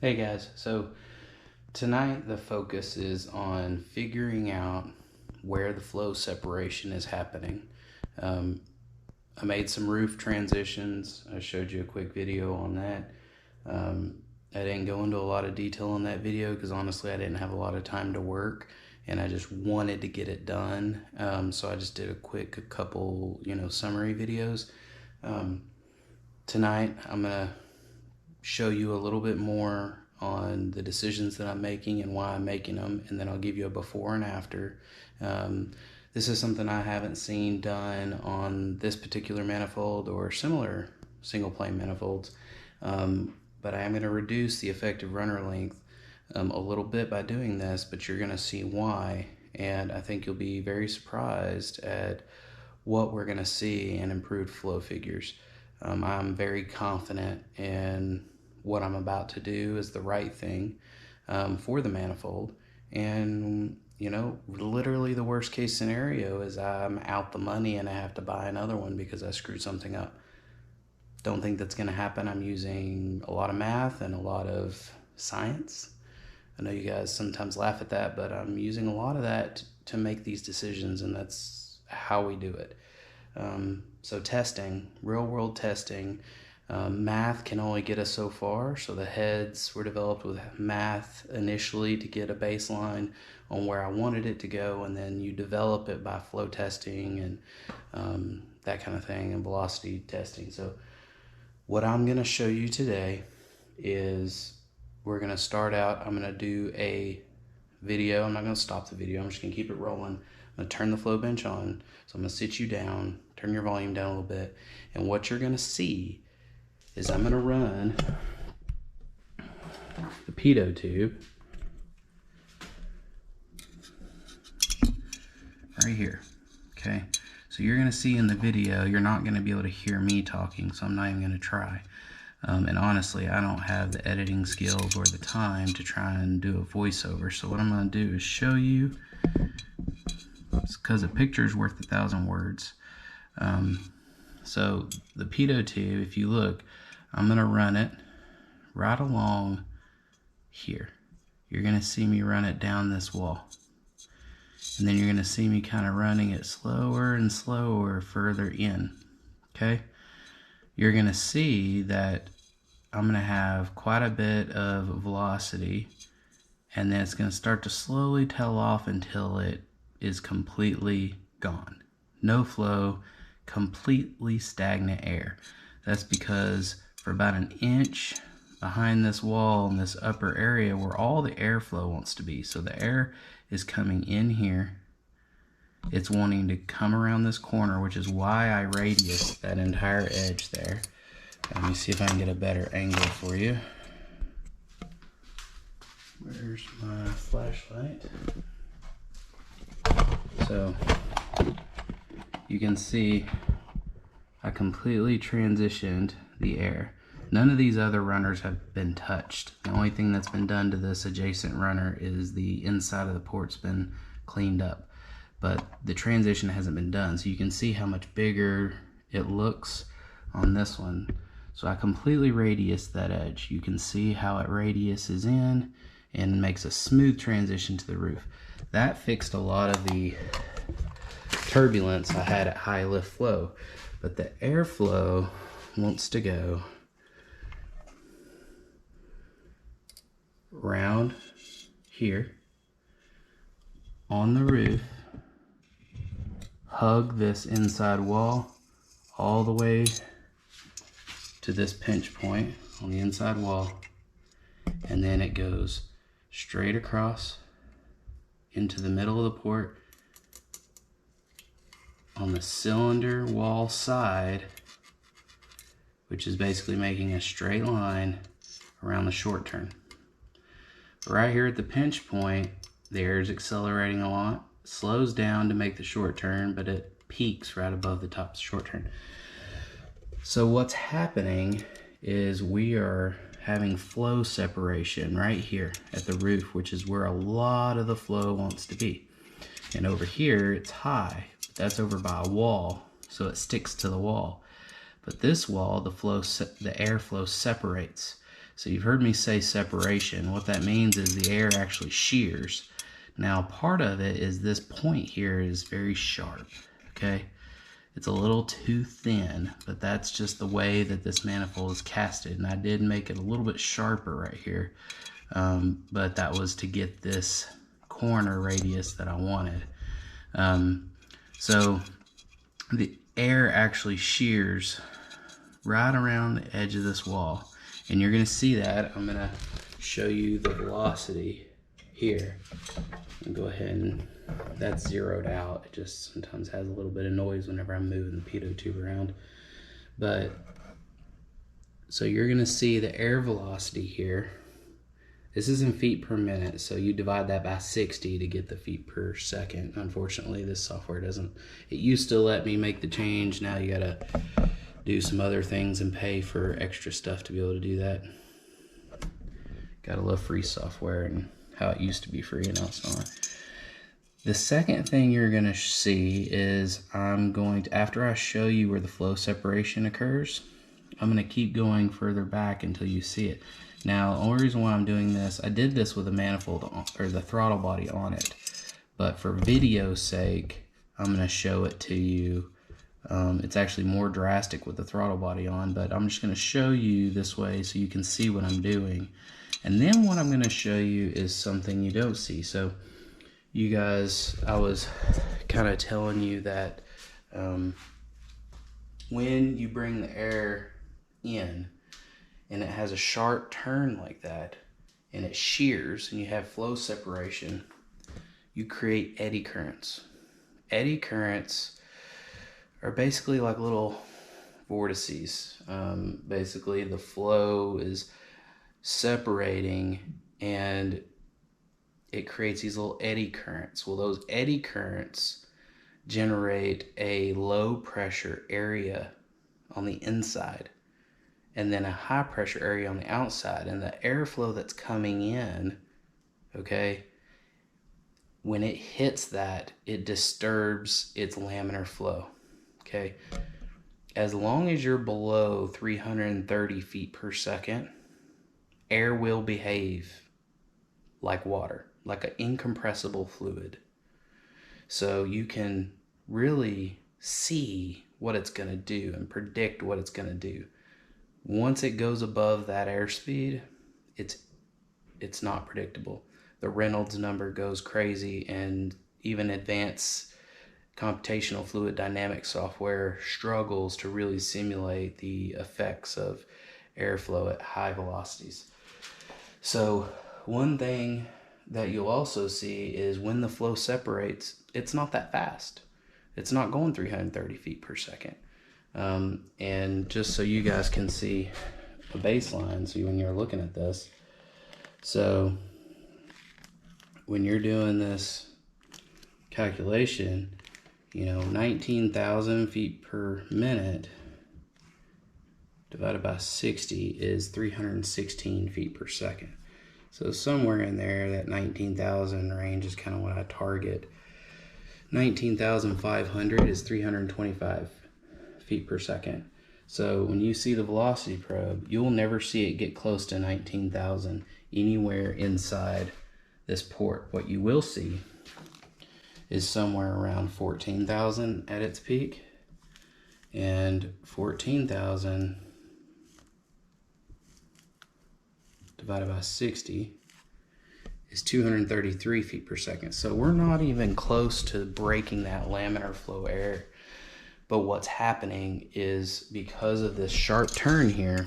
Hey guys, so tonight the focus is on figuring out where the flow separation is happening. Um, I made some roof transitions. I showed you a quick video on that. I didn't go into a lot of detail on that video because honestly I didn't have a lot of time to work and I just wanted to get it done. So I just did a couple, summary videos. Tonight I'm going to show you a little bit more on the decisions that I'm making and why I'm making them, and then I'll give you a before and after. This is something I haven't seen done on this particular manifold or similar single plane manifolds, but I am going to reduce the effective runner length a little bit by doing this, but you're going to see why, and I think you'll be very surprised at what we're going to see in improved flow figures. I'm very confident in what I'm about to do is the right thing for the manifold. And, literally the worst case scenario is I'm out the money and I have to buy another one because I screwed something up. Don't think that's going to happen. I'm using a lot of math and a lot of science. I know you guys sometimes laugh at that, but I'm using a lot of that to make these decisions, and that's how we do it. So testing, real world testing, math can only get us so far. So the heads were developed with math initially to get a baseline on where I wanted it to go, and then you develop it by flow testing and that kind of thing, and velocity testing. So what I'm going to show you today is we're going to start out. I'm going to do a video. I'm not going to stop the video. I'm just going to keep it rolling. I'm going to turn the flow bench on. So I'm going to sit you down, turn your volume down a little bit. And what you're going to see is I'm going to run the pitot tube right here. Okay. So you're going to see in the video, you're not going to be able to hear me talking. So I'm not even going to try. And honestly, I don't have the editing skills or the time to try and do a voiceover. So what I'm going to do is show you, because a picture is worth 1,000 words. So the pitot tube, if you look, I'm going to run it right along here. You're going to see me run it down this wall. And then you're going to see me kind of running it slower and slower further in. Okay? You're going to see that I'm going to have quite a bit of velocity, and then it's going to start to slowly tail off until it is completely gone. No flow, completely stagnant air. That's because for about an inch behind this wall in this upper area where all the airflow wants to be, so the air is coming in here, it's wanting to come around this corner, which is why I radius that entire edge there. Let me see if I can get a better angle for you. Where's my flashlight? So you can see I completely transitioned the air. None of these other runners have been touched. The only thing that's been done to this adjacent runner is the inside of the port's been cleaned up, but the transition hasn't been done. So you can see how much bigger it looks on this one. So I completely radiused that edge. You can see how it radiuses in and makes a smooth transition to the roof. That fixed a lot of the turbulence I had at high lift flow, but the airflow wants to go round here on the roof, hug this inside wall all the way to this pinch point on the inside wall, and then it goes straight across into the middle of the port on the cylinder wall side, which is basically making a straight line around the short turn. Right here at the pinch point, the air is accelerating a lot, slows down to make the short turn, but it peaks right above the top of the short turn. So what's happening is we are having flow separation right here at the roof, which is where a lot of the flow wants to be. And over here, it's high, but that's over by a wall, so it sticks to the wall. But this wall, the airflow separates. So you've heard me say separation. What that means is the air actually shears. Now part of it is this point here is very sharp, okay? It's a little too thin, but that's just the way that this manifold is casted. And I did make it a little bit sharper right here, but that was to get this corner radius that I wanted. So the air actually shears right around the edge of this wall. And you're gonna see that. I'm gonna show you the velocity here. And go ahead and, that's zeroed out. It just sometimes has a little bit of noise whenever I'm moving the pitot tube around. But, so you're gonna see the air velocity here. This is in feet per minute, so you divide that by 60 to get the feet per second. Unfortunately, this software doesn't. It used to let me make the change. Now you gotta do some other things and pay for extra stuff to be able to do that. Gotta love free software and how it used to be free and now it's not. The second thing you're gonna see is I'm going to, after I show you where the flow separation occurs, I'm gonna keep going further back until you see it. Now, the only reason why I'm doing this, I did this with a manifold or the throttle body on it, but for video's sake, I'm gonna show it to you. It's actually more drastic with the throttle body on, but I'm just gonna show you this way so you can see what I'm doing. And then what I'm gonna show you is something you don't see. So you guys, I was kind of telling you that when you bring the air in and it has a sharp turn like that and it shears and you have flow separation, you create eddy currents. Eddy currents are basically like little vortices. Basically the flow is separating and it creates these little eddy currents. Well, those eddy currents generate a low pressure area on the inside and then a high pressure area on the outside. And the airflow that's coming in, okay, when it hits that, it disturbs its laminar flow, okay? As long as you're below 330 feet per second, air will behave like water, like an incompressible fluid. So you can really see what it's gonna do and predict what it's gonna do. Once it goes above that airspeed, it's not predictable. The Reynolds number goes crazy, and even advanced computational fluid dynamics software struggles to really simulate the effects of airflow at high velocities. So one thing that you'll also see is when the flow separates, it's not that fast. It's not going 330 feet per second. And just so you guys can see a baseline, so when you're looking at this, so when you're doing this calculation, you know, 19,000 feet per minute divided by 60 is 316 feet per second. So somewhere in there, that 19,000 range is kind of what I target. 19,500 is 325 feet per second. So when you see the velocity probe, you'll never see it get close to 19,000 anywhere inside this port. What you will see is somewhere around 14,000 at its peak, and 14,000 divided by 60 is 233 feet per second. So we're not even close to breaking that laminar flow air. But what's happening is because of this sharp turn here,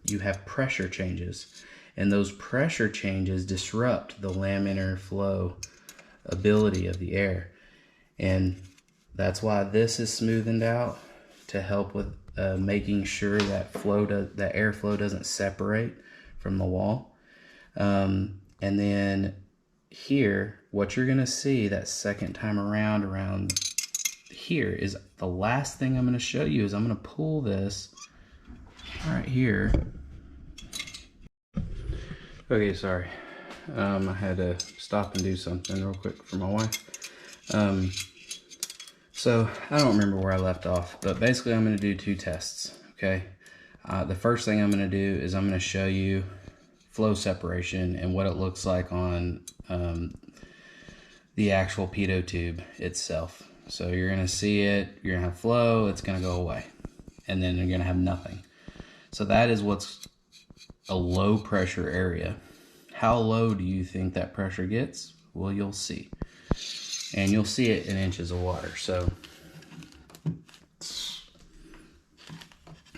you have pressure changes, and those pressure changes disrupt the laminar flow ability of the air. And that's why this is smoothened out to help with making sure that that airflow doesn't separate from the wall. And then here, what you're gonna see that second time around here is the last thing I'm gonna show you is I'm gonna pull this right here. Okay, sorry. I had to stop and do something real quick for my wife. So I don't remember where I left off, but basically I'm gonna do two tests, okay? The first thing I'm going to do is I'm going to show you flow separation and what it looks like on the actual pitot tube itself. So you're going to see it, you're going to have flow, it's going to go away, and then you're going to have nothing. So that is what's a low pressure area. How low do you think that pressure gets? Well, you'll see. And you'll see it in inches of water. So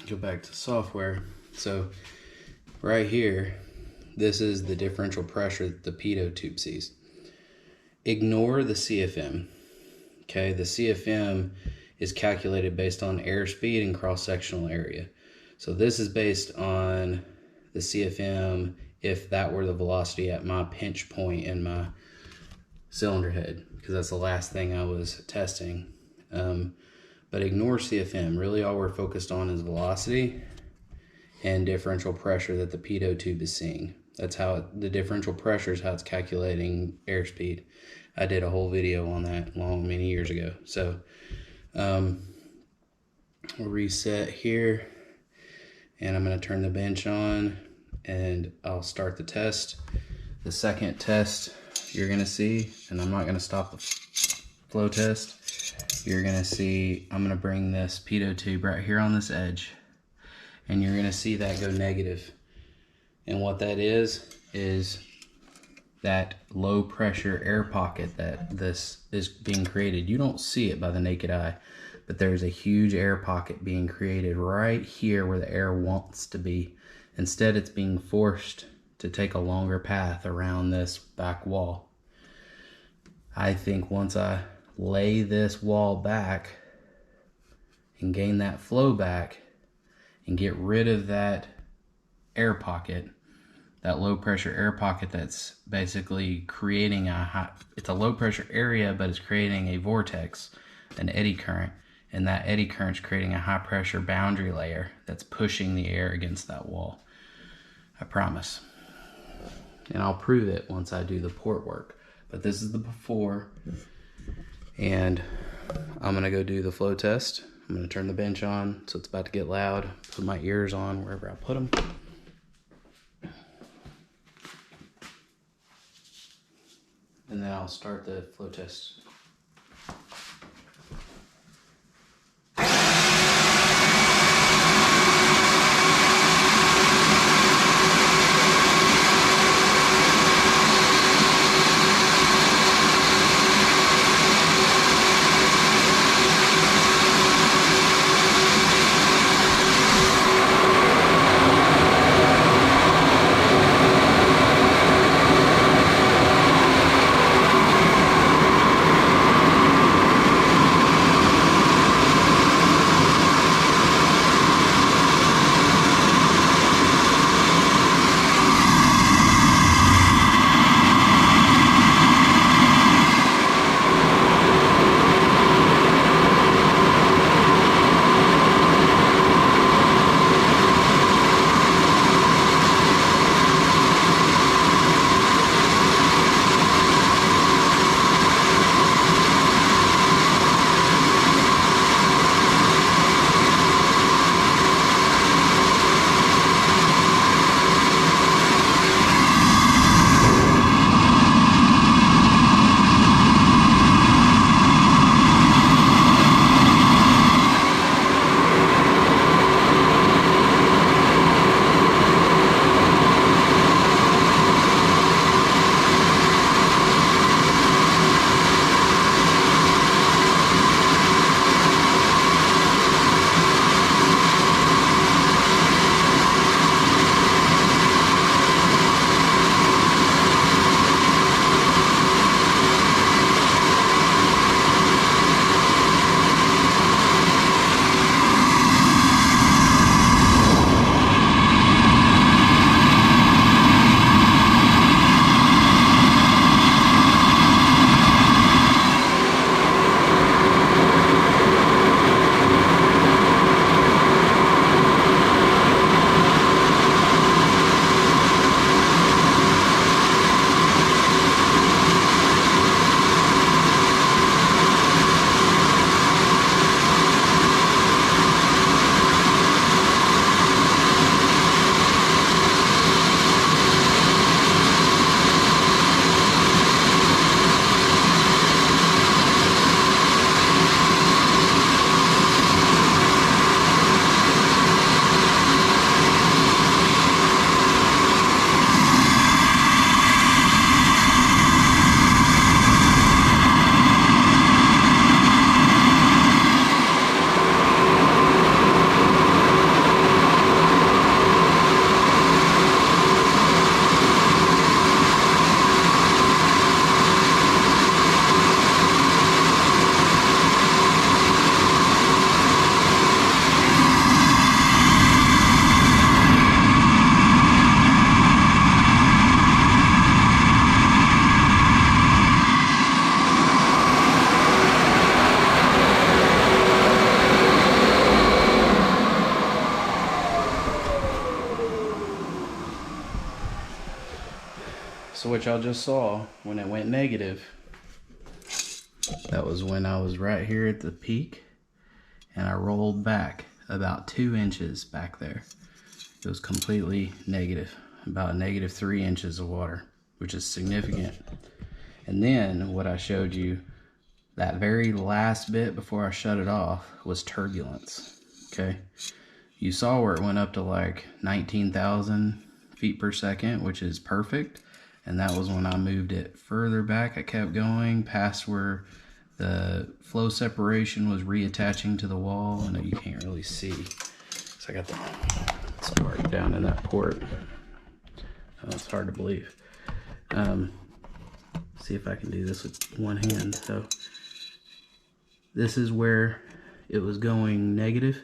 go back to software. So right here, this is the differential pressure that the pitot tube sees. Ignore the CFM. Okay, the CFM is calculated based on airspeed and cross-sectional area. So this is based on the CFM if that were the velocity at my pinch point in my cylinder head, because that's the last thing I was testing. But ignore CFM. Really all we're focused on is velocity and differential pressure that the pitot tube is seeing. That's how the differential pressure is how it's calculating airspeed. I did a whole video on that many years ago. So we'll reset here, and I'm going to turn the bench on, and I'll start the test. The second test you're going to see, and I'm not going to stop the flow test, you're going to see I'm going to bring this pitot tube right here on this edge, and you're going to see that go negative. And what that is that low pressure air pocket that this is being created. You don't see it by the naked eye, but there's a huge air pocket being created right here where the air wants to be. Instead, it's being forced to take a longer path around this back wall. I think once I lay this wall back and gain that flow back and get rid of that air pocket, that low pressure air pocket that's basically creating it's a low pressure area, but it's creating a vortex, an eddy current, and that eddy current's creating a high pressure boundary layer that's pushing the air against that wall. I promise. And I'll prove it once I do the port work. But this is the before, and I'm gonna go do the flow test. I'm gonna turn the bench on, so it's about to get loud. Put my ears on wherever I put them. And then I'll start the flow test. So what y'all just saw, when it went negative, that was when I was right here at the peak, and I rolled back about 2 inches back there. It was completely negative, about -3 inches of water, which is significant. And then what I showed you, that very last bit before I shut it off, was turbulence, okay? You saw where it went up to like 19,000 feet per second, which is perfect. And that was when I moved it further back. I kept going past where the flow separation was reattaching to the wall. I know you can't really see. So I got the spark down in that port. Oh, it's hard to believe. See if I can do this with one hand. So this is where it was going negative.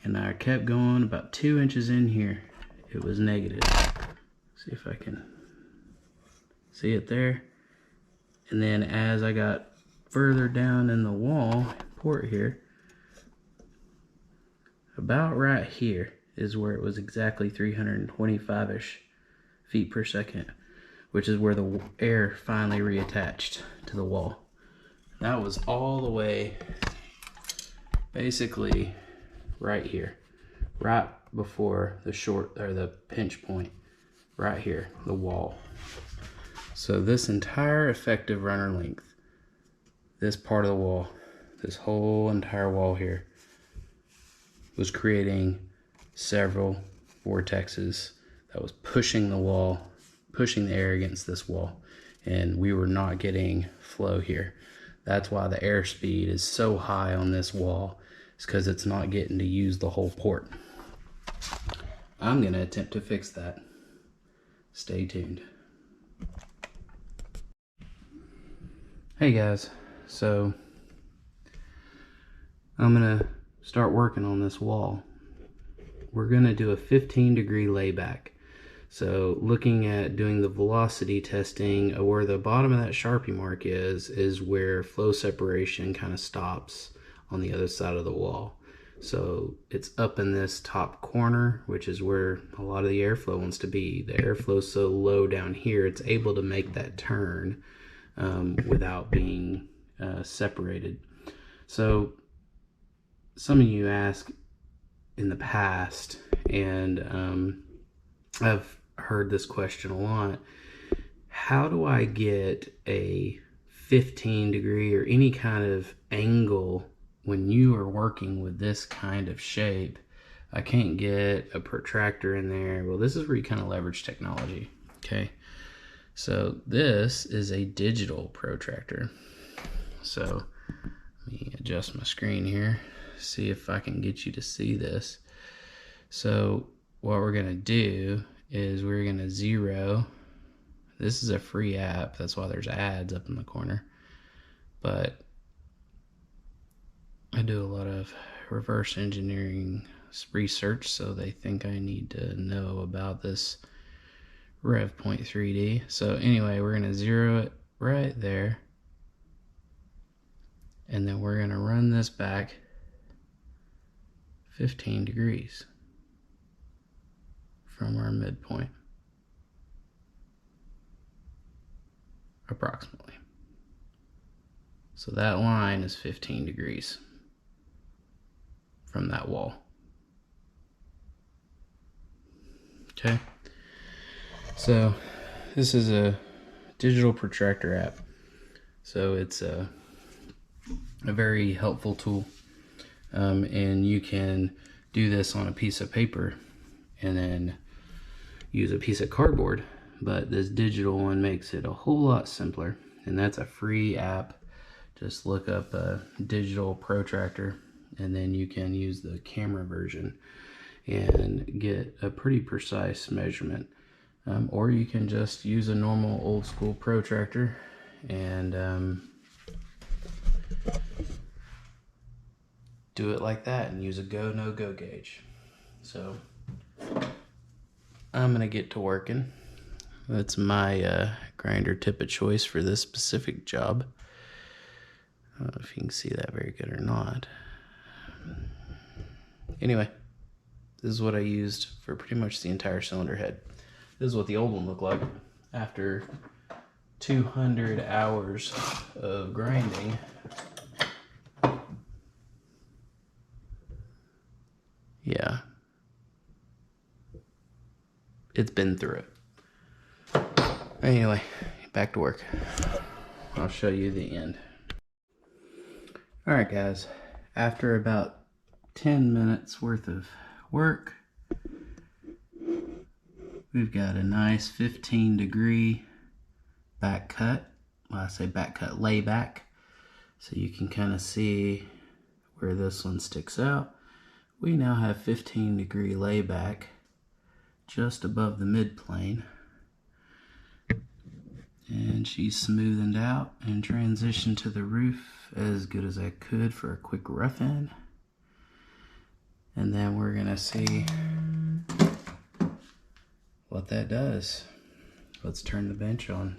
And I kept going about 2 inches in here. It was negative. See if I can see it there. And then as I got further down in the wall port here, about right here is where it was exactly 325-ish feet per second, which is where the air finally reattached to the wall. That was all the way basically right here, right before the short or the pinch point, right here, the wall. So this entire effective runner length, this part of the wall, this whole entire wall here, was creating several vortexes that was pushing the wall, pushing the air against this wall, and we were not getting flow here. That's why the airspeed is so high on this wall. It's because it's not getting to use the whole port. I'm going to attempt to fix that. Stay tuned. Hey guys, so I'm going to start working on this wall. We're going to do a 15-degree layback. So looking at doing the velocity testing, where the bottom of that Sharpie mark is where flow separation kind of stops on the other side of the wall. So it's up in this top corner, which is where a lot of the airflow wants to be. The airflow's so low down here, it's able to make that turn without being separated. So some of you asked in the past, and I've heard this question a lot: how do I get a 15-degree or any kind of angle when you are working with this kind of shape? I can't get a protractor in there. Well, this is where you kind of leverage technology, okay? So this is a digital protractor. So let me adjust my screen here, see if I can get you to see this. So what we're gonna do is we're gonna zero. This is a free app, that's why there's ads up in the corner. But I do a lot of reverse engineering research, so they think I need to know about this Rev.3D. So anyway, we're gonna zero it right there, and then we're gonna run this back 15 degrees from our midpoint, approximately. So that line is 15 degrees from that wall. Okay, so this is a digital protractor app. So it's a very helpful tool, and you can do this on a piece of paper and then use a piece of cardboard, but this digital one makes it a whole lot simpler, and that's a free app. Just look up a digital protractor, and then you can use the camera version and get a pretty precise measurement. Or you can just use a normal old school protractor and do it like that and use a go, no go gauge. So I'm gonna get to working. That's my grinder tip of choice for this specific job. I don't know if you can see that very good or not. Anyway, this is what I used for pretty much the entire cylinder head. This is what the old one looked like. after 200 hours of grinding. Yeah, it's been through it. Anyway, back to work. I'll show you the end. Alright guys, after about 10 minutes worth of work, we've got a nice 15-degree back cut. Well, I say back cut, layback. So you can kind of see where this one sticks out. We now have 15-degree layback just above the midplane. And she's smoothened out and transitioned to the roof as good as I could for a quick rough in. And then we're gonna see what that does. Let's turn the bench on.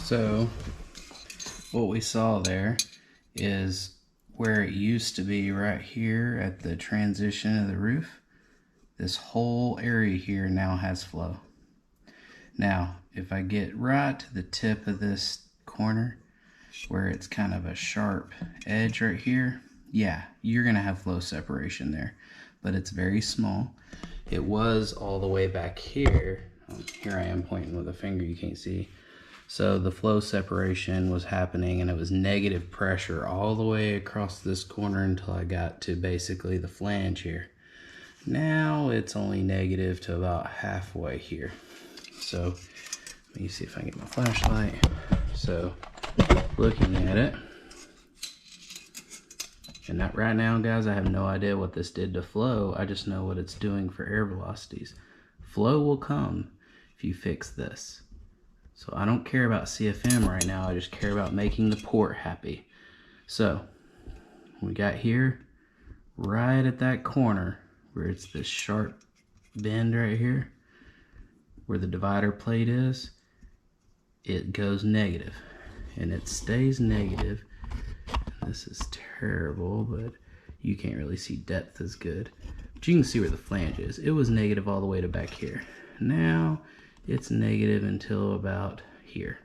So what we saw there is where it used to be right here at the transition of the roof. This whole area here now has flow. Now, if I get right to the tip of this corner where it's kind of a sharp edge right here, yeah, you're gonna have flow separation there, but it's very small. It was all the way back here. Here I am pointing with a finger, you can't see. So the flow separation was happening and it was negative pressure all the way across this corner until I got to basically the flange here. Now it's only negative to about halfway here. So let me see if I can get my flashlight. So looking at it, and that right now, guys, I have no idea what this did to flow. I just know what it's doing for air velocities. Flow will come if you fix this. So I don't care about CFM right now, I just care about making the port happy. So we got here, right at that corner where it's this sharp bend right here, where the divider plate is, it goes negative, and it stays negative. This is terrible, but you can't really see depth as good. But you can see where the flange is. It was negative all the way to back here. Now it's negative until about here.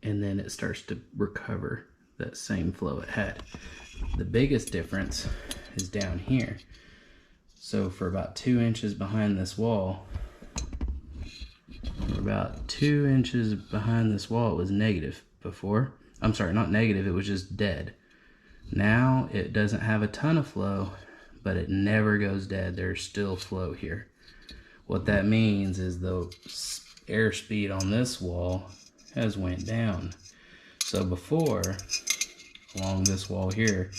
And then it starts to recover that same flow it had. The biggest difference is down here. So for about 2 inches behind this wall, it was negative before. I'm sorry, not negative, it was just dead. Now it doesn't have a ton of flow, but it never goes dead. There's still flow here. What that means is the airspeed on this wall has went down. So before, along this wall here,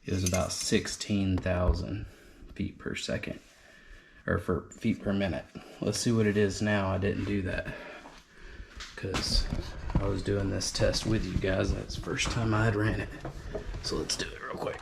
it was about 16,000 feet per second, or for feet per minute. Let's see what it is now. I didn't do that because I was doing this test with you guys. That's the first time I had ran it. So let's do it real quick.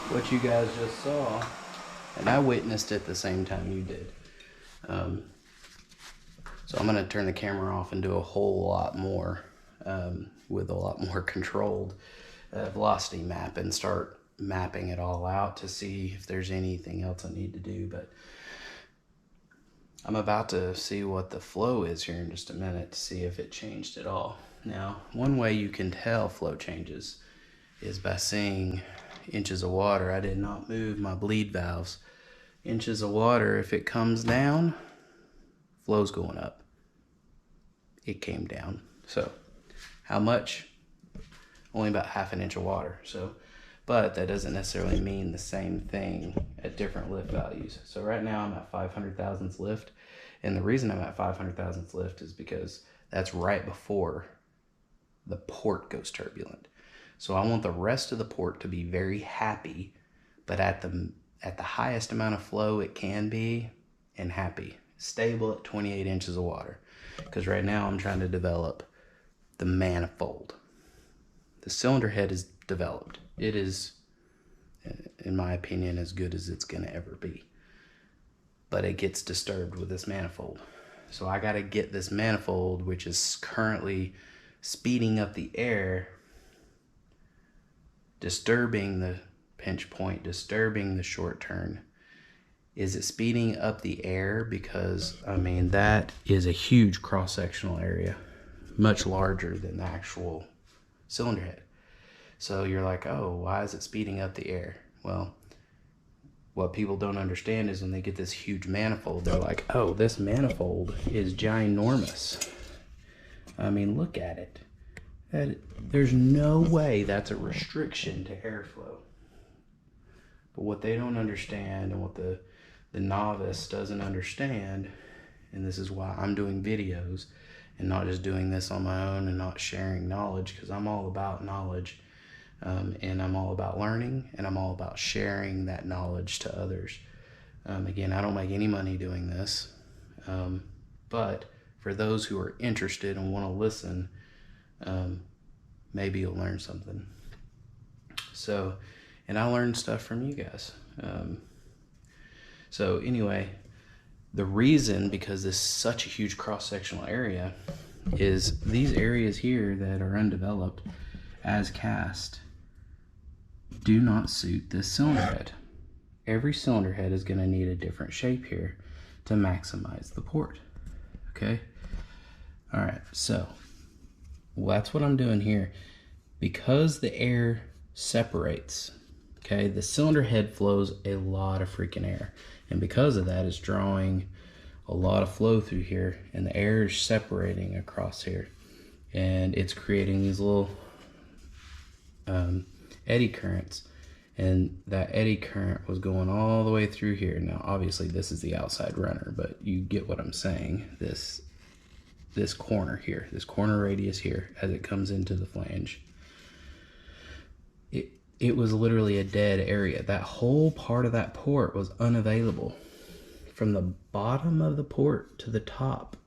What you guys just saw, and I witnessed it the same time you did. So I'm going to turn the camera off and do a whole lot more with a lot more controlled velocity map and start mapping it all out to see if there's anything else I need to do. But I'm about to see what the flow is here in just a minute to see if it changed at all. Now, one way you can tell flow changes is by seeing inches of water. I did not move my bleed valves. Inches of water, if it comes down, flow's going up. It came down. So how much? Only about ½ an inch of water. So, but that doesn't necessarily mean the same thing at different lift values. So right now I'm at 500 thousandths lift, and the reason I'm at 500 thousandths lift is because that's right before the port goes turbulent. So I want the rest of the port to be very happy, but at the highest amount of flow it can be, and happy, stable at 28 inches of water. Because right now I'm trying to develop the manifold. The cylinder head is developed. It is in my opinion, as good as it's going to ever be. But it gets disturbed with this manifold. So I got to get this manifold, which is currently speeding up the air, disturbing the pinch point, disturbing the short turn. Is it speeding up the air? Because, I mean, that is a huge cross-sectional area, much larger than the actual cylinder head. So you're like, oh, why is it speeding up the air? Well, what people don't understand is when they get this huge manifold, they're like, oh, this manifold is ginormous. I mean, look at it. There's no way that's a restriction to airflow. But what they don't understand, and what the novice doesn't understand, and this is why I'm doing videos and not just doing this on my own and not sharing knowledge, because I'm all about knowledge, and I'm all about learning, and I'm all about sharing that knowledge to others. Again, I don't make any money doing this, but for those who are interested and want to listen, maybe you'll learn something. So, and I learned stuff from you guys. So anyway, the reason, because this is such a huge cross-sectional area, is these areas here that are undeveloped as cast do not suit this cylinder head. Every cylinder head is going to need a different shape here to maximize the port. Okay? All right, so that's what I'm doing here. Because the air separates, okay, the cylinder head flows a lot of freaking air. And because of that, it's drawing a lot of flow through here, and the air is separating across here. And it's creating these little eddy currents. And that eddy current was going all the way through here. Now, obviously, this is the outside runner, but you get what I'm saying. This corner here, this corner radius here, as it comes into the flange, it was literally a dead area. That whole part of that port was unavailable. From the bottom of the port to the top,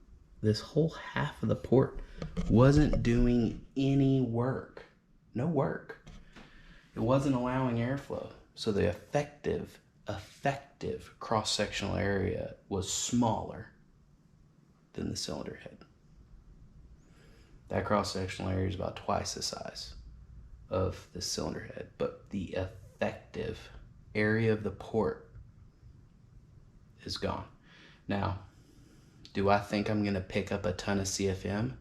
this whole half of the port wasn't doing any work. No work. It wasn't allowing airflow. So the effective cross-sectional area was smaller than the cylinder head. That cross-sectional area is about twice the size of the cylinder head, but the effective area of the port is gone. Now, do I think I'm gonna pick up a ton of CFM?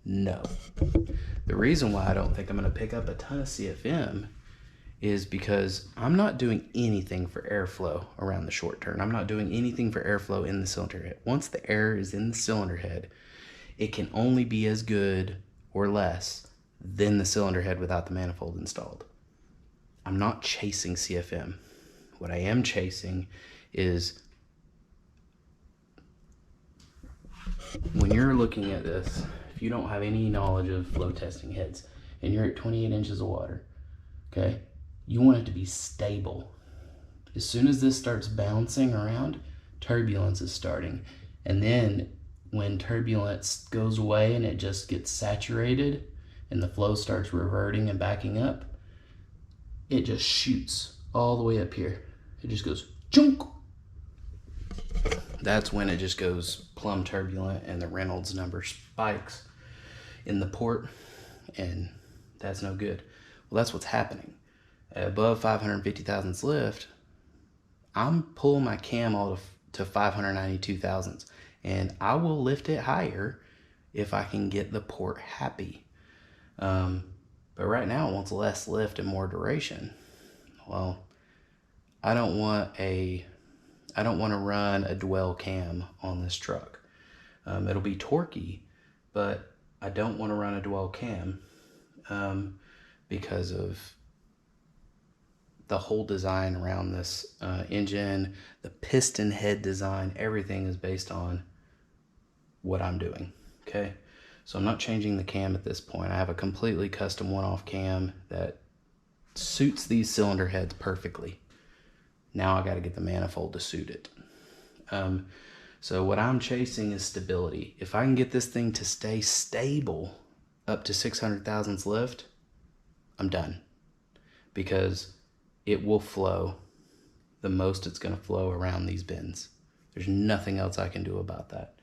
No. The reason why I don't think I'm gonna pick up a ton of CFM is because I'm not doing anything for airflow around the short turn. I'm not doing anything for airflow in the cylinder head. Once the air is in the cylinder head, it can only be as good or less than the cylinder head without the manifold installed. I'm not chasing CFM. What I am chasing is, when you're looking at this, if you don't have any knowledge of flow testing heads and you're at 28 inches of water, okay, you want it to be stable. As soon as this starts bouncing around, turbulence is starting. And then when turbulence goes away and it just gets saturated and the flow starts reverting and backing up, it just shoots all the way up here. It just goes chunk. That's when it just goes plumb turbulent and the Reynolds number spikes in the port, and that's no good. Well, that's what's happening. Above 550 thousandths lift, I'm pulling my cam all to 592 thousandths, and I will lift it higher if I can get the port happy. But right now it wants less lift and more duration. Well, I don't want to run a dwell cam on this truck. It'll be torquey, but I don't want to run a dwell cam because of the whole design around this engine, the piston head design, everything is based on what I'm doing, okay? So I'm not changing the cam at this point. I have a completely custom one-off cam that suits these cylinder heads perfectly. Now I got to get the manifold to suit it. So what I'm chasing is stability. If I can get this thing to stay stable up to 600 thousandths lift, I'm done. Because it will flow the most it's going to flow around these bends. There's nothing else I can do about that.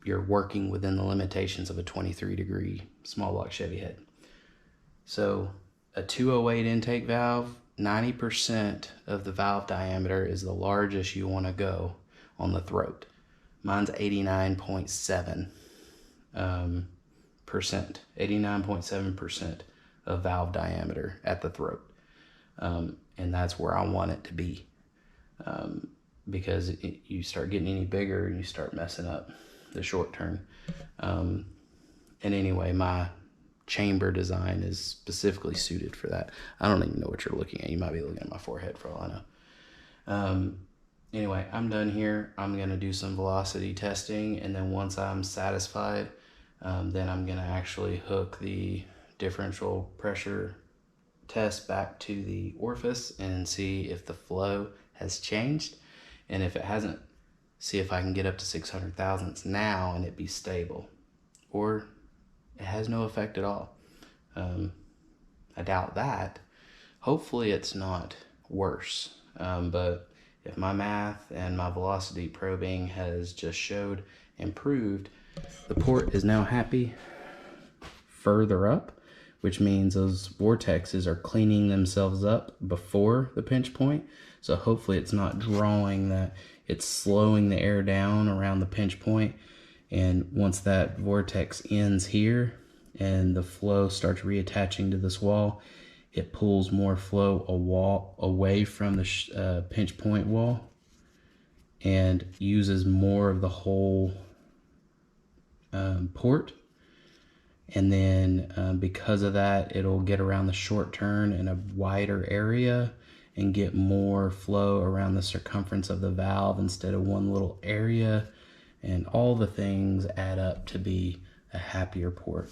You're working within the limitations of a 23-degree small block Chevy head. So a 208 intake valve, 90% of the valve diameter is the largest you want to go on the throat. Mine's 89.7%, 89.7% of valve diameter at the throat. And that's where I want it to be. Because you start getting any bigger and you start messing up the short turn. And anyway, my chamber design is specifically suited for that. I don't even know what you're looking at. You might be looking at my forehead for all I know. Anyway, I'm done here. I'm going to do some velocity testing, and then once I'm satisfied, then I'm going to actually hook the differential pressure test back to the orifice and see if the flow has changed. And if it hasn't, see if I can get up to 600 thousandths now and it be stable. Or it has no effect at all. I doubt that. Hopefully it's not worse. But if my math and my velocity probing has just showed improved, the port is now happy further up, which means those vortexes are cleaning themselves up before the pinch point. So hopefully it's not drawing that, it's slowing the air down around the pinch point. And once that vortex ends here and the flow starts reattaching to this wall, it pulls more flow away from the pinch point wall and uses more of the whole port. And then because of that, it'll get around the short turn in a wider area and get more flow around the circumference of the valve instead of one little area. And all the things add up to be a happier port.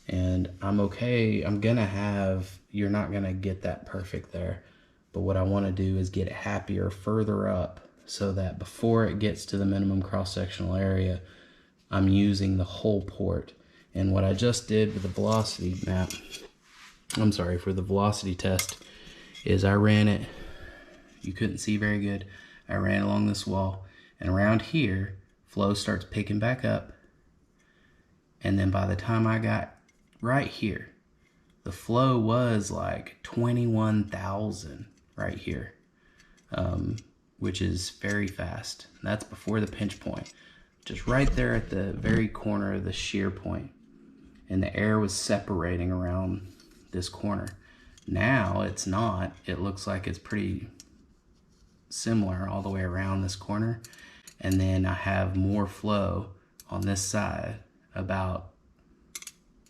And I'm okay. I'm gonna have, you're not gonna get that perfect there. But what I wanna do is get it happier further up so that before it gets to the minimum cross-sectional area, I'm using the whole port. And what I just did with the velocity map, for the velocity test, is I ran it, you couldn't see very good, I ran along this wall, and around here, flow starts picking back up, and then by the time I got right here, the flow was like 21,000 right here, which is very fast. And that's before the pinch point, just right there at the very corner of the shear point. And the air was separating around this corner. Now it's not. It looks like it's pretty similar all the way around this corner. And then I have more flow on this side, about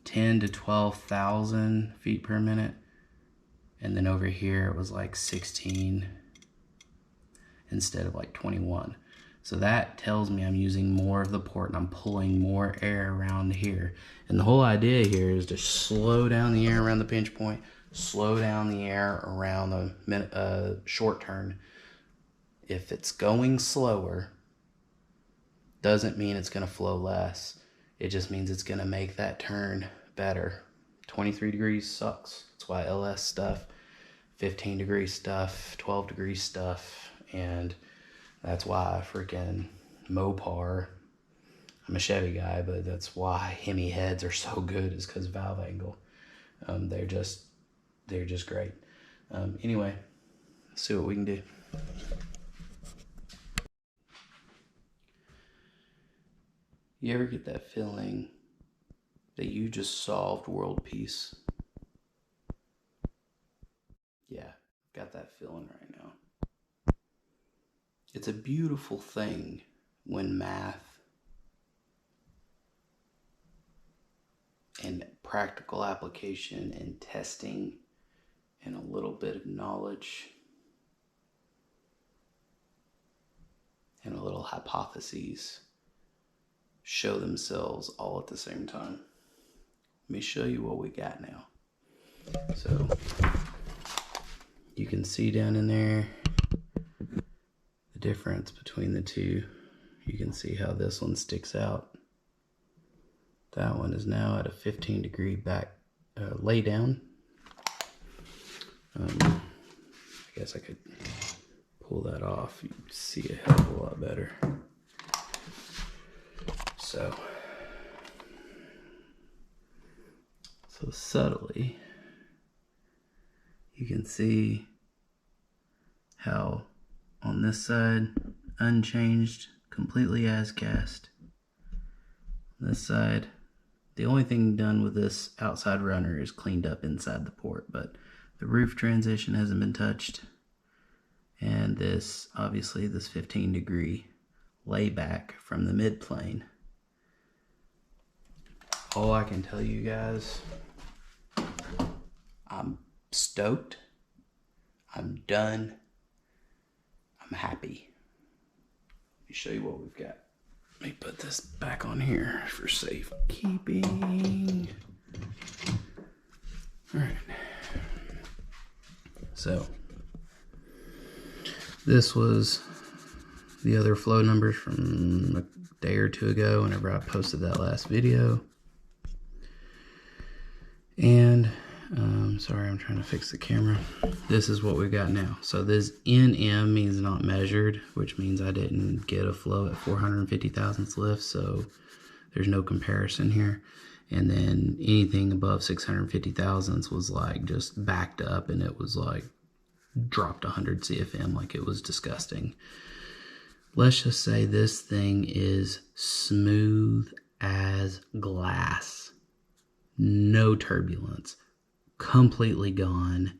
10 to 12,000 feet per minute. And then over here it was like 16 instead of like 21. So that tells me I'm using more of the port and I'm pulling more air around here. And the whole idea here is to slow down the air around the pinch point, slow down the air around the short turn. If it's going slower, doesn't mean it's gonna flow less. It just means it's gonna make that turn better. 23 degrees sucks. That's why LS stuff, 15 degree stuff, 12 degree stuff, and that's why freaking Mopar, I'm a Chevy guy, but that's why Hemi heads are so good, is because valve angle. They're just great. Anyway, let's see what we can do. You ever get that feeling that you just solved world peace? Yeah, I've got that feeling right now. It's a beautiful thing when math and practical application and testing and a little bit of knowledge and a little hypotheses show themselves all at the same time. Let me show you what we got now. So you can see down in there the difference between the two. You can see how this one sticks out. That one is now at a 15 degree back lay down, I guess I could pull that off. You can see a hell of a lot better. So subtly, you can see how on this side, unchanged, completely as cast. This side, the only thing done with this outside runner is cleaned up inside the port, but the roof transition hasn't been touched. And this, obviously, this 15-degree layback from the midplane. All I can tell you guys, I'm stoked. I'm done. I'm happy. Let me show you what we've got. Let me put this back on here for safekeeping. All right. So this was the other flow numbers from a day or two ago whenever I posted that last video. And sorry, I'm trying to fix the camera. This is what we got now. So this NM means not measured, which means I didn't get a flow at 450 thousandths lift, so there's no comparison here. And then anything above 650 thousandths was like just backed up, and it was like dropped 100 CFM, like it was disgusting. Let's just say this thing is smooth as glass. No turbulence. Completely gone.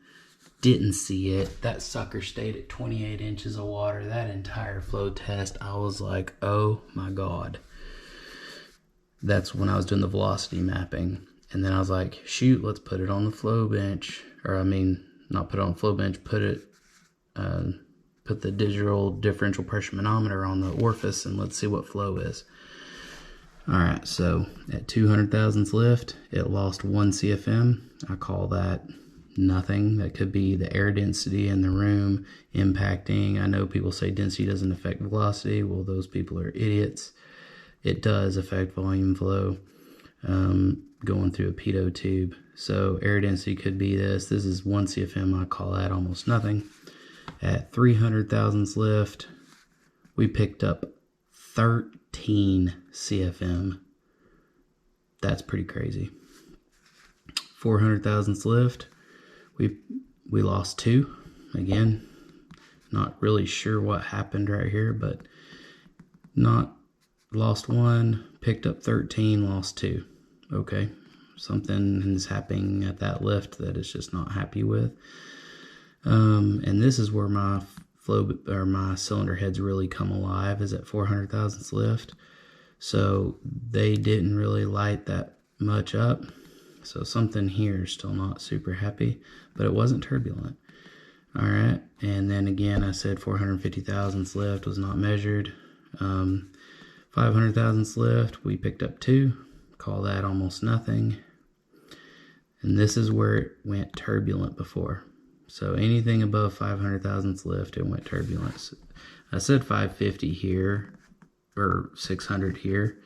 Didn't see it. That sucker stayed at 28 inches of water. That entire flow test, I was like, oh my God. That's when I was doing the velocity mapping. And then I was like, shoot, let's put it on the flow bench. Or I mean, not put it on the flow bench, put the digital differential pressure manometer on the orifice and let's see what flow is. Alright, so at 200 thousandths lift, it lost 1 CFM. I call that nothing. That could be the air density in the room impacting. I know people say density doesn't affect velocity. Well, those people are idiots. It does affect volume flow going through a pitot tube. So air density could be this. This is 1 CFM. I call that almost nothing. At 300 thousandths lift, we picked up 13 CFM. That's pretty crazy. 400 thousandths lift, we lost 2. Again, not really sure what happened right here, but lost 1, picked up 13, lost 2. Okay, something is happening at that lift that it's just not happy with. And this is where my flow or my cylinder heads really come alive, is at 400 thousandths lift. So they didn't really light that much up. So something here is still not super happy, but it wasn't turbulent. All right, and then again, I said 450 thousandths lift was not measured. 500 thousandths lift, we picked up 2. Call that almost nothing. And this is where it went turbulent before. So anything above 500 thousandths lift, it went turbulent. I said 550 here, or 600 here.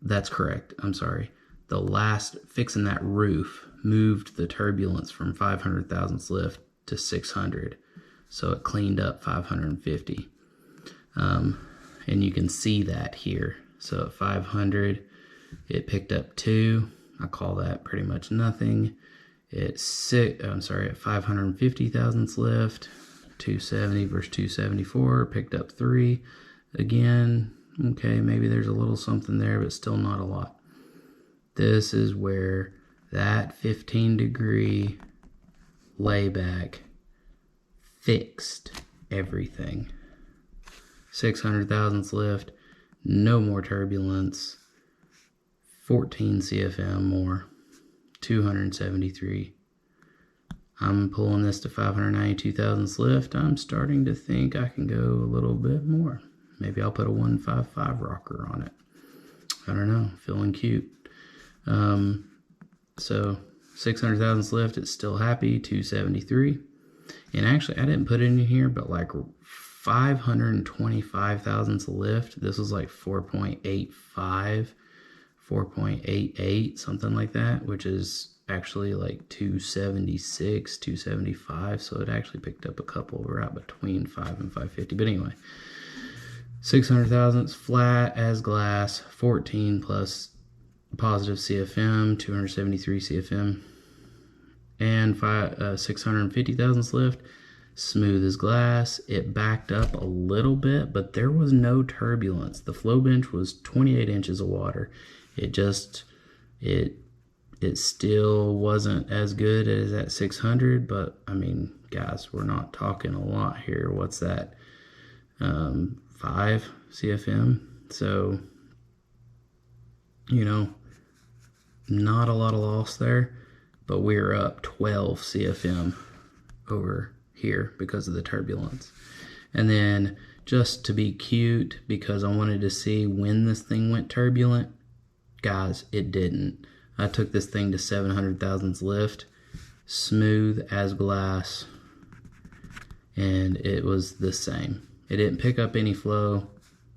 That's correct. I'm sorry. The last fixing that roof moved the turbulence from 500 thousandths lift to 600. So it cleaned up 550. And you can see that here. So at 500, it picked up 2. I call that pretty much nothing. At 550 thousandths lift, 270 versus 274, picked up 3. Again, okay, maybe there's a little something there, but still not a lot. This is where that 15-degree layback fixed everything. 600 thousandths lift, no more turbulence, 14 CFM more, 273. I'm pulling this to 592 thousandths lift. I'm starting to think I can go a little bit more. Maybe I'll put a 155 rocker on it. I don't know, feeling cute. So 600 thousandths lift, it's still happy, 273. And actually, I didn't put it in here, but like 525 thousandths lift, this was like 4.85, 4.88, something like that, which is actually like 276, 275, so it actually picked up a couple right between 5 and 550. But anyway, 600 thousandths flat as glass, 14 plus positive CFM, 273 CFM, and 650 thousandths lift, smooth as glass. It backed up a little bit, but there was no turbulence. The flow bench was 28 inches of water. It still wasn't as good as at 600, but I mean, guys, we're not talking a lot here. What's that? 5 CFM. So, you know, not a lot of loss there, but we're up 12 CFM over here because of the turbulence. And then just to be cute, because I wanted to see when this thing went turbulent, guys, it didn't. I took this thing to 700 thousandths lift, smooth as glass, and it was the same. It didn't pick up any flow,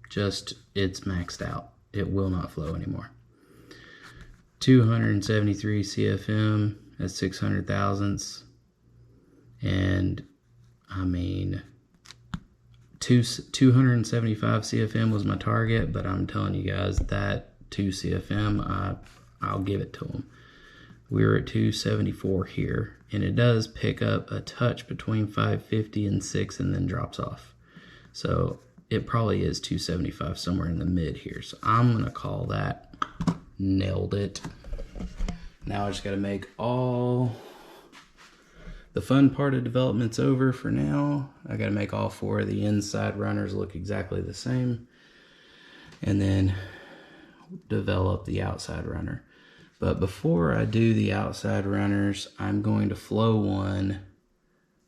just it's maxed out. It will not flow anymore. 273 CFM at 600 thousandths, and I mean, 275 CFM was my target, but I'm telling you guys that 2 CFM, I'll give it to them. We're at 274 here, and it does pick up a touch between 550 and 6 and then drops off. So it probably is 275 somewhere in the mid here. So I'm going to call that nailed it. Now I just got to make all the fun part of development's over for now. I got to make all 4 of the inside runners look exactly the same, and then develop the outside runner. But before I do the outside runners, I'm going to flow one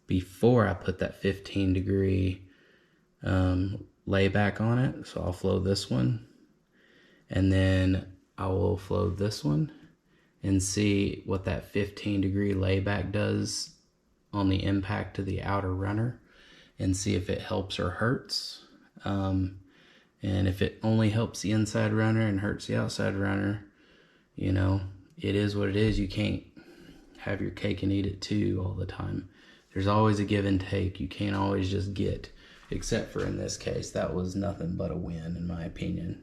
before I put that 15-degree layback on it. So I'll flow this one, and then I will flow this one and see what that 15-degree layback does on the impact to the outer runner, and see if it helps or hurts. And if it only helps the inside runner and hurts the outside runner, you know, it is what it is. You can't have your cake and eat it too all the time. There's always a give and take. You can't always just get, except for in this case, that was nothing but a win in my opinion.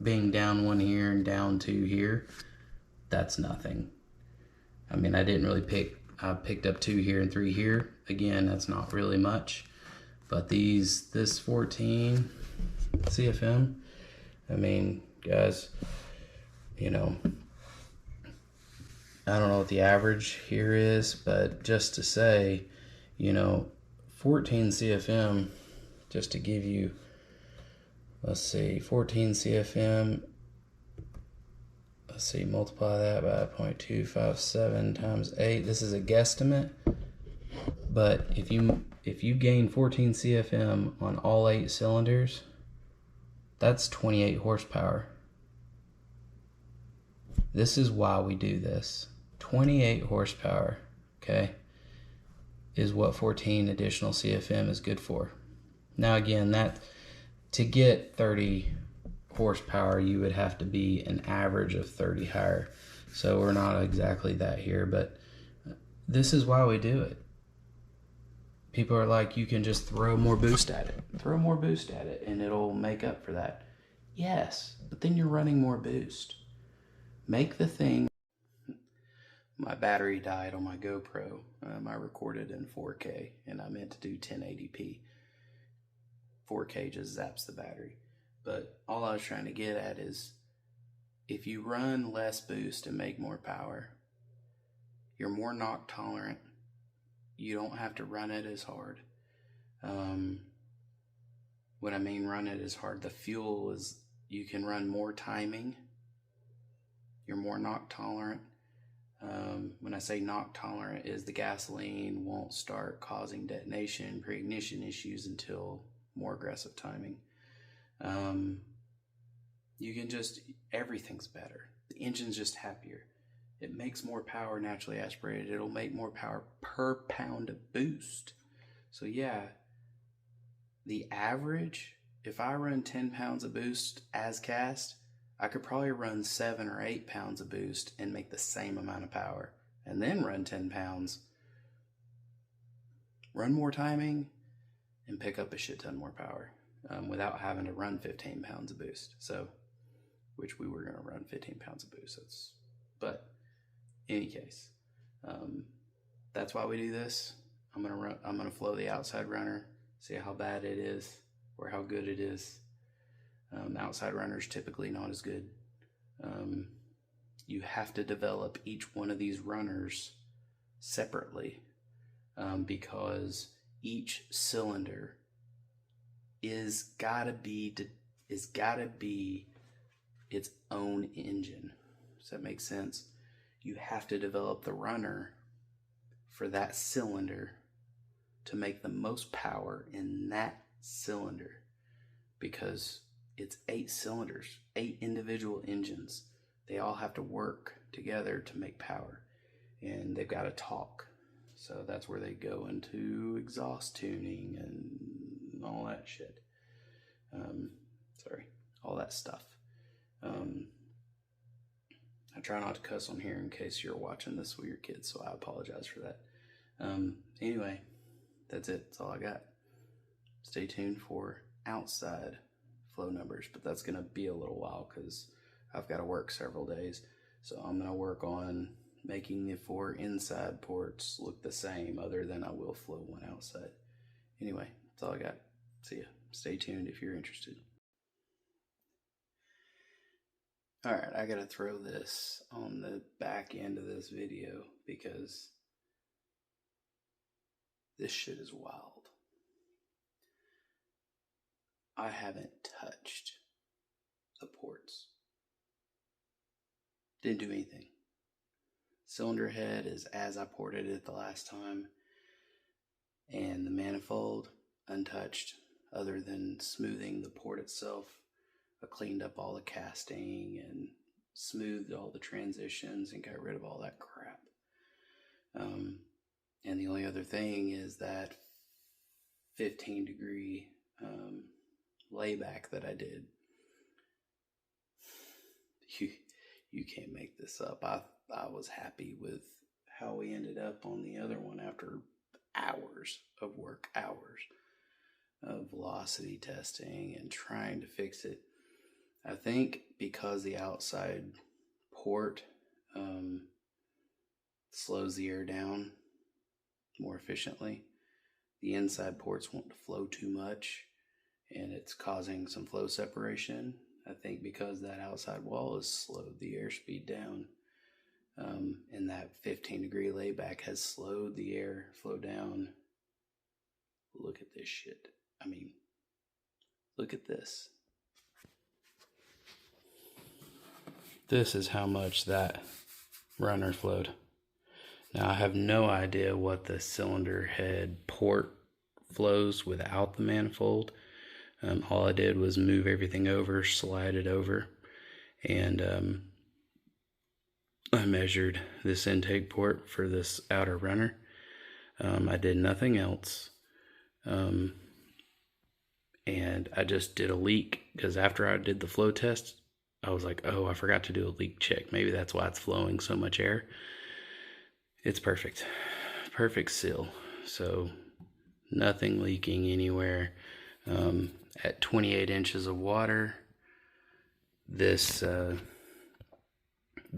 Being down 1 here and down 2 here, that's nothing. I mean, I didn't really I picked up 2 here and 3 here. Again, that's not really much. But this 14 CFM, I mean, guys, you know, I don't know what the average here is, but just to say, you know, 14 CFM, just to give you, let's see, 14 CFM, let's see, multiply that by 0.257 times 8. This is a guesstimate, but if you gain 14 CFM on all 8 cylinders, that's 28 horsepower. This is why we do this. 28 horsepower, okay, is what 14 additional CFM is good for. Now again, that to get 30 horsepower, you would have to be an average of 30 higher. So we're not exactly that here, but this is why we do it. People are like, you can just throw more boost at it. Throw more boost at it and it'll make up for that. Yes, but then you're running more boost. Make the thing. My battery died on my GoPro. I recorded in 4K and I meant to do 1080p. 4K just zaps the battery. But all I was trying to get at is, if you run less boost and make more power, you're more knock tolerant. You don't have to run it as hard. What I mean run it as hard, the fuel is, you can run more timing. You're more knock tolerant. When I say knock tolerant, is the gasoline won't start causing detonation, pre-ignition issues until more aggressive timing. You can just, everything's better. The engine's just happier. It makes more power naturally aspirated. It'll make more power per pound of boost. So yeah, the average, if I run 10 pounds of boost as cast, I could probably run 7 or 8 pounds of boost and make the same amount of power. and then run 10 pounds, run more timing, and pick up a shit ton more power without having to run 15 pounds of boost. So, which we were going to run 15 pounds of boost. But in any case, that's why we do this. I'm gonna flow the outside runner, see how bad it is or how good it is. Outside runner's typically not as good. You have to develop each one of these runners separately because each cylinder is gotta be its own engine. Does that make sense? You have to develop the runner for that cylinder to make the most power in that cylinder, because it's 8 cylinders, 8 individual engines. They all have to work together to make power, and they've got to talk. So that's where they go into exhaust tuning and all that shit. All that stuff. I try not to cuss on here in case you're watching this with your kids, so I apologize for that. Anyway, that's it. That's all I got. Stay tuned for outside flow numbers, but that's going to be a little while because I've got to work several days. So I'm going to work on making the 4 inside ports look the same, other than I will flow one outside. Anyway, that's all I got. See ya. Stay tuned if you're interested. Alright, I gotta throw this on the back end of this video because this shit is wild. I haven't touched the ports. Didn't do anything. Cylinder head is as I ported it the last time, and the manifold untouched, other than smoothing the port itself. I cleaned up all the casting and smoothed all the transitions and got rid of all that crap. And the only other thing is that 15-degree layback that I did. You can't make this up. I was happy with how we ended up on the other one after hours of work, hours of velocity testing and trying to fix it. I think because the outside port slows the air down more efficiently, the inside ports want to flow too much, and it's causing some flow separation. I think because that outside wall has slowed the airspeed down, and that 15-degree layback has slowed the air flow down. Look at this shit. I mean, look at this. This is how much that runner flowed. Now I have no idea what the cylinder head port flows without the manifold. All I did was move everything over, slide it over, and I measured this intake port for this outer runner. I did nothing else. And I just did a leak, because after I did the flow test, I was like, oh, I forgot to do a leak check. Maybe that's why it's flowing so much air. It's perfect. Perfect seal. So nothing leaking anywhere. At 28 inches of water, this the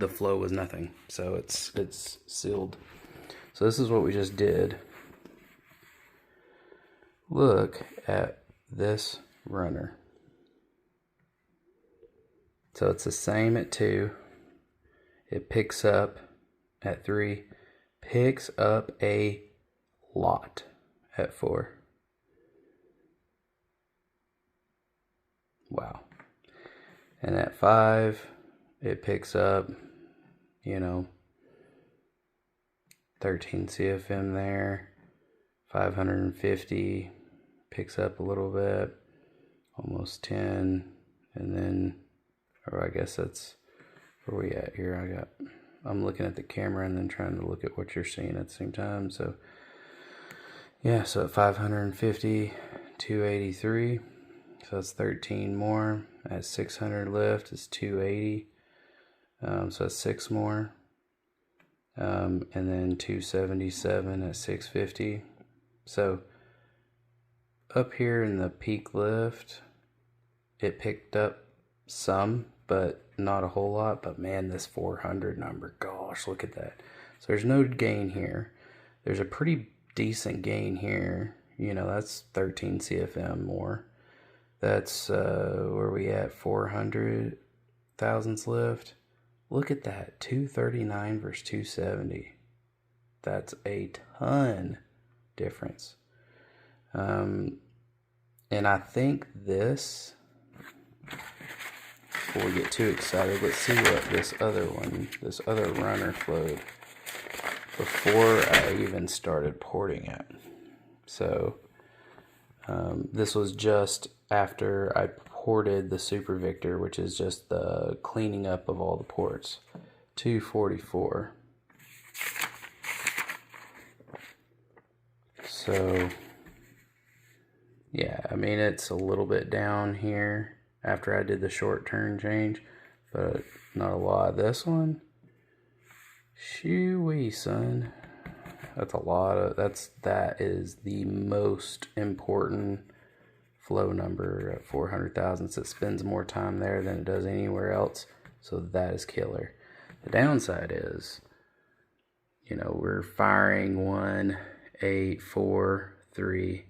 flow was nothing. So it's sealed. So this is what we just did. Look at this runner. So it's the same at 2. It picks up at 3. Picks up a lot at 4. Wow. And at 5, it picks up, 13 CFM there. 550 picks up a little bit, almost 10, and then, or I guess that's where we at here. I'm looking at the camera and then trying to look at what you're seeing at the same time. So yeah, so at 550, 283, so that's 13 more. At 600 lift, it's 280, so that's 6 more. and then 277 at 650. So up here in the peak lift, it picked up some, but not a whole lot. But man, this 400 number, gosh, look at that. So there's no gain here. There's a pretty decent gain here. You know, that's 13 CFM more. That's where we at, 400 thousandths lift. Look at that, 239 versus 270. That's a ton difference. And I think this, before we get too excited, let's see what this other runner flowed before I even started porting it. So this was just after I ported the Super Victor, which is just the cleaning up of all the ports. 244. So yeah, I mean, it's a little bit down here after I did the short turn change, but not a lot. This one, shoo-wee, son. That's a lot of, that is the most important flow number at 400 thousandths. It spends more time there than it does anywhere else, so that is killer. The downside is, you know, we're firing 1, 8, 4, 3,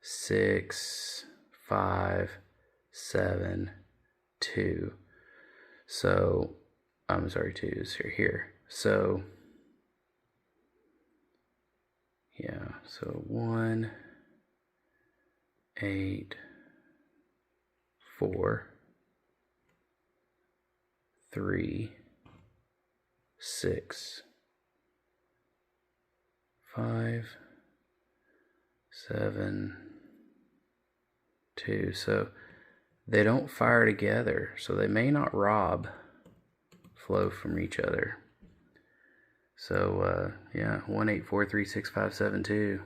6, 5, 7, 2. So, I'm sorry, 2 is here. So, yeah, so 1, 8, 4, 3, 6, 5, 7, 2. So they don't fire together, so they may not rob flow from each other. So yeah, 1, 8, 4, 3, 6, 5, 7, 2.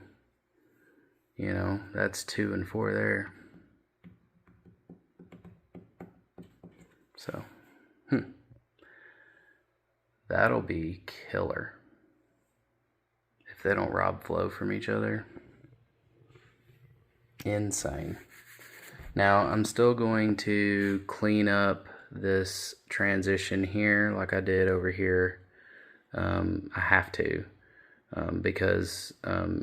You know, that's 2 and 4 there. So that'll be killer if they don't rob flow from each other. Insane. Now I'm still going to clean up this transition here like I did over here. I have to, because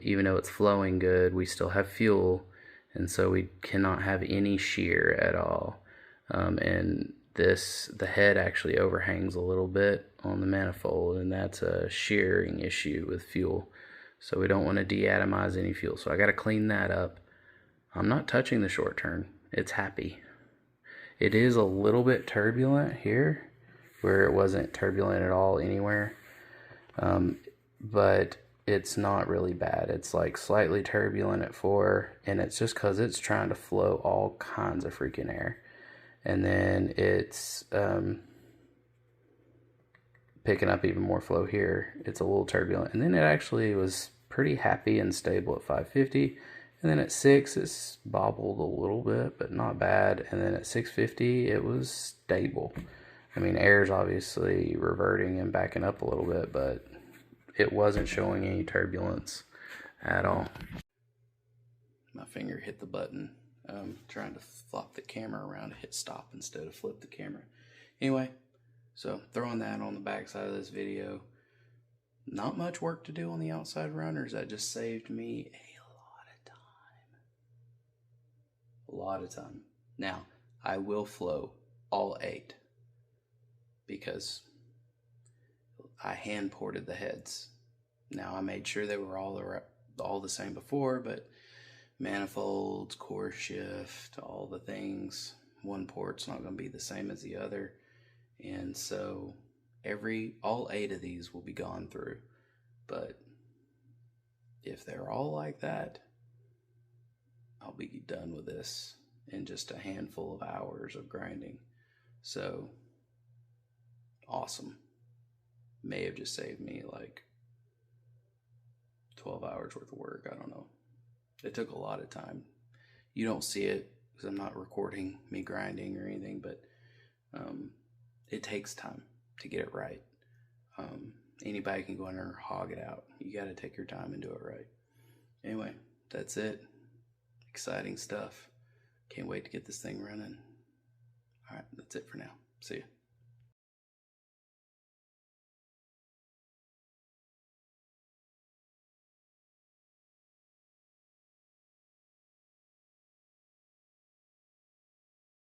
even though it's flowing good, we still have fuel, and so we cannot have any shear at all. And the head actually overhangs a little bit on the manifold, and that's a shearing issue with fuel. So we don't want to deatomize any fuel. So I got to clean that up. I'm not touching the short turn. It's happy. It is a little bit turbulent here, where it wasn't turbulent at all anywhere. But it's not really bad. It's like slightly turbulent at 4, and it's just because it's trying to flow all kinds of freaking air. And then it's picking up even more flow here. It's a little turbulent. And then it actually was pretty happy and stable at 550. And then at 6, it's bobbled a little bit, but not bad. And then at 650, it was stable. I mean, air's obviously reverting and backing up a little bit, but it wasn't showing any turbulence at all. My finger hit the button. Trying to flop the camera around to hit stop instead of flip the camera. Anyway, so throwing that on the back side of this video. Not much work to do on the outside runners. That just saved me a lot of time. Now, I will flow all 8 because I hand ported the heads. Now, I made sure they were all the same before, but manifolds, core shift, all the things, one port's not going to be the same as the other. And so all 8 of these will be gone through. But if they're all like that, I'll be done with this in just a handful of hours of grinding. So awesome. May have just saved me like 12 hours worth of work. I don't know. It took a lot of time. You don't see it because I'm not recording me grinding or anything, but it takes time to get it right. Anybody can go in there and hog it out. You got to take your time and do it right. Anyway, that's it. Exciting stuff. Can't wait to get this thing running. All right, that's it for now. See ya.